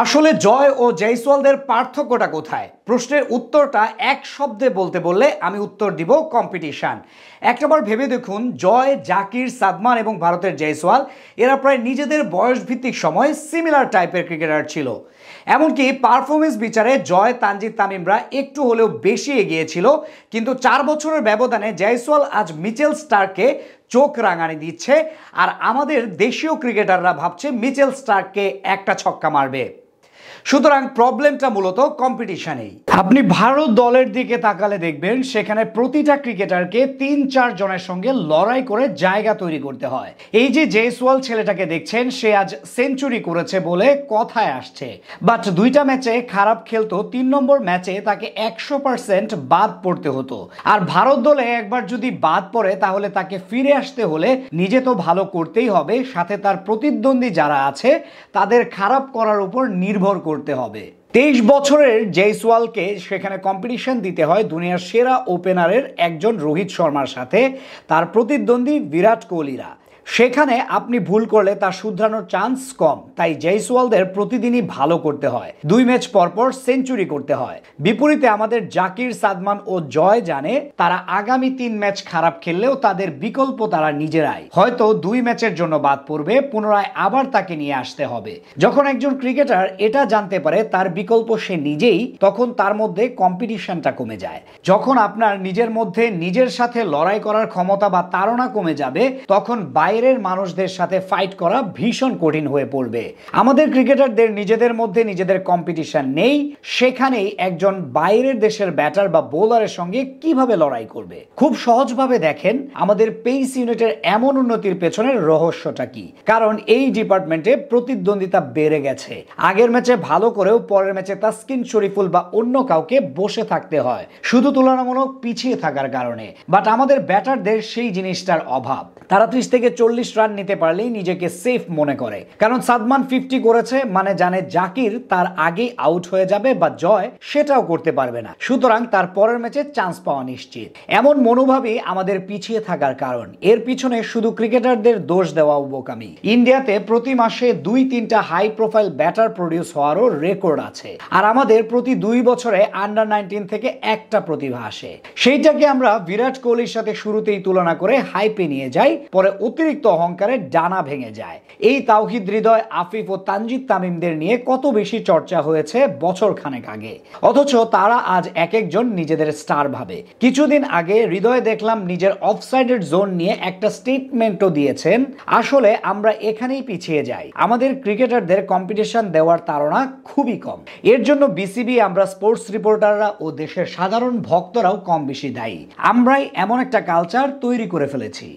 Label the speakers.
Speaker 1: আসলে জয় ও জয়সওয়ালদের পার্থক্যটা কোথায়? প্রশ্নের উত্তরটা এক শব্দে বলতে বললে আমি উত্তর দিব কম্পিটিশন। একটাবার ভেবে দেখুন, জয়, জাকির, সাদমান এবং ভারতের জয়সওয়াল এরা প্রায় নিজেদের বয়সভিত্তিক সময় সিমিলার টাইপের ক্রিকেটার ছিল। এমনকি পারফরমেন্স বিচারে জয়, তানজিদ তামিমরা একটু হলেও বেশি এগিয়ে ছিল, কিন্তু 4 বছরের ব্যবধানে জয়সওয়াল আজ মিচেল স্টার্ককে চোখ রাঙানি দিচ্ছে, আর আমাদের দেশীয় ক্রিকেটাররা ভাবছে মিচেল স্টার্ককে একটা ছক্কা মারবে। সুতরাং প্রবলেমটা মূলত কম্পিটিশনেই। আপনি ভারত দলের দিকে তাকালে দেখবেন সেখানে প্রতিটা ক্রিকেটারকে 3-4 জনের সঙ্গে লড়াই করে জায়গা তৈরি করতে হয়। এই যে জয়সওয়াল ছেলেটাকে দেখছেন, সে আজ সেঞ্চুরি করেছে বলে কথায় আসছে, বাট 2টা ম্যাচে খারাপ খেলতো, 3 নম্বর ম্যাচে তাকে 100% বাদ পড়তে হতো। আর ভারত দলে একবার যদি বাদ পড়ে তাহলে তাকে ফিরে আসতে হলে নিজে তো ভালো করতেই হবে, সাথে তার প্রতিদ্বন্দ্বী যারা আছে তাদের খারাপ করার উপর নির্ভর করতে হবে। 23 বছরের জয়সওয়ালকে সেখানে কম্পিটিশন দিতে হয় দুনিয়ার সেরা ওপেনারের একজন রোহিত শর্মার সাথে, তার প্রতিদ্বন্দ্বী বিরাট কোহলিরা। সেখানে আপনি ভুল করলে তার শুধরানোর চান্স কম, তাই জয়সওয়ালদের প্রতিদিনই ভালো করতে হয়, 2 ম্যাচ পরপর সেঞ্চুরি করতে হয়। বিপরীতে আমাদের জাকির, সাদমান ও জয় জানে তারা আগামী 3 ম্যাচ খারাপ খেললেও তাদের বিকল্প তারা নিজেরাই। হয়তো 2 ম্যাচের জন্য বাদ পড়বে, পুনরায় আবার তাকে নিয়ে আসতে হবে। যখন একজন ক্রিকেটার এটা জানতে পারে তার বিকল্প সে নিজেই, তখন তার মধ্যে কম্পিটিশনটা কমে যায়। যখন আপনার নিজের মধ্যে নিজের সাথে লড়াই করার ক্ষমতা বা তাড়না কমে যাবে, তখন বাইরের মানুষদের সাথে ফাইট করা ভীষণ কঠিন হয়ে পড়বে। আমাদের ক্রিকেটারদের নিজেদের মধ্যে নিজেদের কম্পিটিশন নেই, সেখানেই একজন বাইরের দেশের ব্যাটার বা বোলারের সঙ্গে কিভাবে লড়াই করবে। খুব সহজভাবে দেখেন আমাদের পেস ইউনিটের এমন উন্নতির পেছনের রহস্যটা কি। কারণ এই ডিপার্টমেন্টে প্রতিদ্বন্দ্বিতা বেড়ে গেছে। আগের ম্যাচে ভালো করেও পরের ম্যাচে তাসকিন শরীফুল বা অন্য কাউকে বসে থাকতে হয়, শুধু তুলনামূলক পিছিয়ে থাকার কারণে। বাট আমাদের ব্যাটারদের সেই জিনিসটার অভাব। তারা 30 থেকে 40 রান নিতে পারলেই নিজেকে সেফ মনে করে, কারণ সাদমান 50 করেছে মানে জানে জাকির তার আগেই আউট হয়ে যাবে, বা জয় সেটাও করতে পারবে না, সুতরাং তার পরের ম্যাচে চান্স পাওয়া নিশ্চিত। এমন মনোভাবই আমাদের পিছিয়ে থাকার কারণ। এর পিছনে শুধু ক্রিকেটারদের দোষ দেওয়া বোকামি। ইন্ডিয়াতে প্রতি মাসে 2-3টা হাই প্রোফাইল ব্যাটার প্রডিউস হওয়ারও রেকর্ড আছে, আর আমাদের প্রতি 2 বছরে আন্ডার 19 থেকে একটা প্রতিভা আসে। সেইটাকে আমরা বিরাট কোহলির সাথে শুরুতেই তুলনা করে হাইপে নিয়ে যাই, পরে অতিরিক্ত অহংকারে ডানা ভেঙে যায়। এই তাওহিদ হৃদয়, আফিফ ও তানজিদ তামিমদের নিয়ে কত বেশি চর্চা হয়েছে বছর খানেক আগে, অথচ তারা আজ এক একজন নিজেদের স্টার ভাবে। কিছুদিন আগে হৃদয় দেখলাম নিজের অফসাইডের জোন নিয়ে একটা স্টেটমেন্টও দিয়েছেন। আসলে আমরা এখানেই পিছিয়ে যাই, আমাদের ক্রিকেটারদের কম্পিটিশন দেওয়ার তাড়না খুবই কম। এর জন্য বিসিবি, আমরা স্পোর্টস রিপোর্টাররা ও দেশের সাধারণ ভক্তরাও কম বেশি দায়ী। আমরাই এমন একটা কালচার তৈরি করে ফেলেছি।